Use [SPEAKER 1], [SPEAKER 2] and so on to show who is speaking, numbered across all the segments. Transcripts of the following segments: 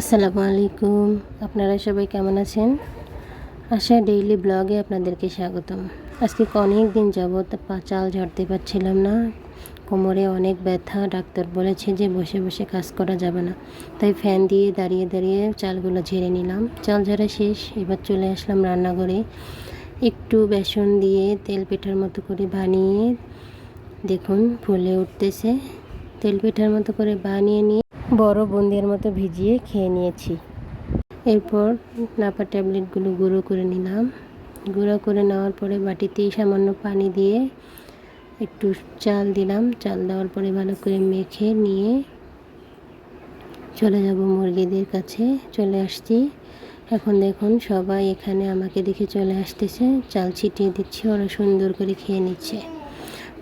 [SPEAKER 1] আসসালামু আলাইকুম। আপনারা সবাই কেমন আছেন? আশা ডেইলি ব্লগে আপনাদেরকে স্বাগতম। আজকে অনেক দিন যাবত চাল ঝাড়তে পারছিলাম না। কোমরে অনেক ব্যথা। ডাক্তার বলেছে যে বসে বসে কাজ করা যাবে না। তাই ফ্যান দিয়ে দাঁড়িয়ে দাঁড়িয়ে চালগুলো ঝেড়ে নিলাম। চাল ঝাড়া শেষ। এবার চলে আসলাম রান্নাঘরে। একটু বেসন দিয়ে তেল পিঠার মতো করে বানিয়ে দেখুন ফুলে উঠতেছে। তেল পিঠার মতো করে বানিয়ে নিয়ে বড় বুন্দির মতো ভিজিয়ে খেয়ে নিয়েছি। এরপর নাপা ট্যাবলেটগুলো গুঁড়ো করে নিলাম। গুঁড়ো করে নেওয়ার পরে বাটিতে সামান্য পানি দিয়ে একটু চাল দিলাম। চাল দেওয়ার পরে ভালো করে মেখে নিয়ে চলে যাব মুরগিদের কাছে। চলে আসছি। এখন দেখুন সবাই এখানে আমাকে দেখে চলে আসতেছে। চাল ছিটিয়ে দিচ্ছি, ওরা সুন্দর করে খেয়ে নিচ্ছে।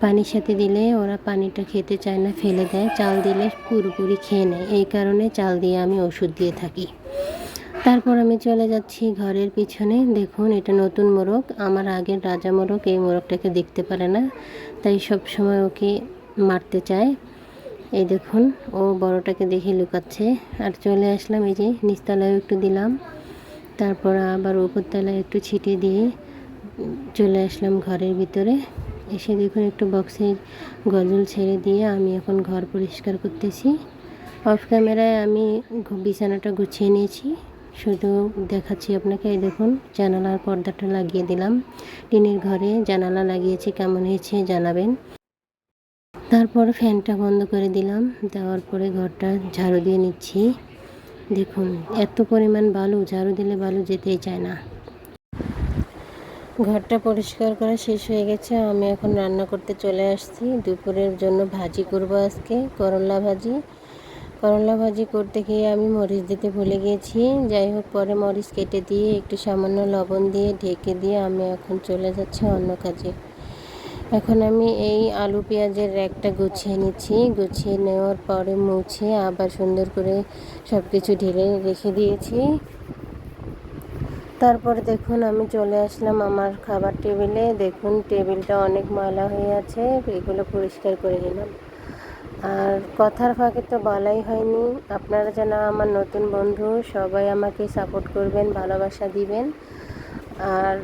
[SPEAKER 1] পানির সাথে দিলে ওরা পানিটা খেতে চায় না, ফেলে দেয়। চাল দিলে পুরোপুরি খেয়ে নেয়। এই কারণে চাল দিয়ে আমি ওষুধ দিয়ে থাকি। তারপর আমি চলে যাচ্ছি ঘরের পিছনে। দেখুন এটা নতুন মোরগ। আমার আগের রাজা মোরগ এই মোরগটাকে দেখতে পারে না, তাই সব সময় ওকে মারতে চায়। এই দেখুন ও বড়টাকে দেখে লুকাচ্ছে। আর চলে আসলাম, এই যে নিচতলায় একটু দিলাম, তারপর আবার উপরতলায় একটু ছিটিয়ে দিয়ে চলে আসলাম ঘরের ভিতরে। এসে দেখুন একটু বক্সের গজল ছেড়ে দিয়ে আমি এখন ঘর পরিষ্কার করতেছি। অফ ক্যামেরায় আমি বিছানাটা গুছিয়ে নিয়েছি, শুধু দেখাচ্ছি আপনাকে। এই দেখুন জানালার পর্দাটা লাগিয়ে দিলাম। টিনের ঘরে জানালা লাগিয়েছি, কেমন হয়েছে জানাবেন। তারপর ফ্যানটা বন্ধ করে দিলাম। দেওয়ার পরে ঘরটা ঝাড়ু দিয়ে নিচ্ছি। দেখুন এত পরিমাণ বালু, ঝাড়ু দিলে বালু যেতেই চায় না। ঘরটা পরিষ্কার করা শেষ হয়ে গেছে। আমি এখন রান্না করতে চলে আসছি। দুপুরের জন্য ভাজি করব আজকে, করলা ভাজি। করলা ভাজি করতে গিয়ে আমি মরিচ দিতে ভুলে গিয়েছি। যাই হোক, পরে মরিচ কেটে দিয়ে একটু সামান্য লবণ দিয়ে ঢেকে দিয়ে আমি এখন চলে যাচ্ছি অন্য কাজে। এখন আমি এই আলু পেঁয়াজের র্যাকটা গুছিয়ে নিচ্ছি। গুছিয়ে নেওয়ার পরে মুছে আবার সুন্দর করে সব কিছু ঢেলে রেখে দিয়েছি। তারপর দেখুন আমি চলে আসলাম আমার খাবার টেবিলে। দেখুন টেবিলটা অনেক ময়লা হয়ে আছে, এগুলো পরিষ্কার করে নিলাম। আর কথার ফাঁকে তো বলাই হয়নি, আপনারা যেন আমার নতুন বন্ধু, সবাই আমাকে সাপোর্ট করবেন, ভালোবাসা দিবেন। আর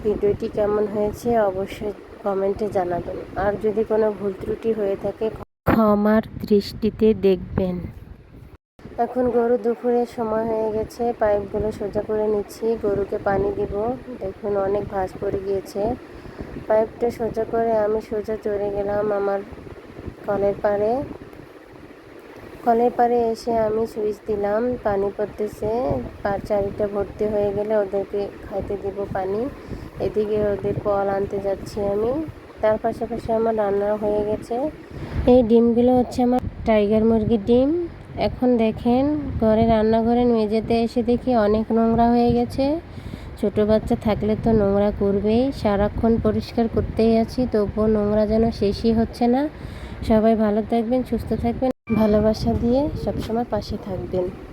[SPEAKER 1] ভিডিওটি কেমন হয়েছে অবশ্যই কমেন্টে জানাবেন। আর যদি কোনো ভুল ত্রুটি হয়ে থাকে ক্ষমার দৃষ্টিতে দেখবেন। এখন গরু দুপুরের সময় হয়ে গেছে, পাইপগুলো সোজা করে নিচ্ছি, গরুকে পানি দিব। দেখুন অনেক ভাঁজ পড়ে গিয়েছে। পাইপটা সোজা করে আমি সোজা চলে গেলাম আমার কলের পাড়ে। কলের পাড়ে এসে আমি সুইচ দিলাম, পানি পড়তেছে। চারিটা ভর্তি হয়ে গেলে ওদেরকে খাইতে দিব পানি। এদিকে ওদের কল আনতে যাচ্ছি আমি। তার পাশাপাশি আমার রান্না হয়ে গেছে। এই ডিমগুলো হচ্ছে আমার টাইগার মুরগির ডিম। এখন দেখেন ঘরে রান্নাঘরে মেঝেতে এসে দেখি অনেক নোংরা হয়ে গেছে। ছোট বাচ্চা থাকলে তো নোংরা করবেই, সারাক্ষণ পরিষ্কার করতেই আছি, তবুও নোংরা যেন শেষই হচ্ছে না। সবাই ভালো থাকবেন, সুস্থ থাকবেন, ভালোবাসা দিয়ে সবসময় পাশে থাকবেন।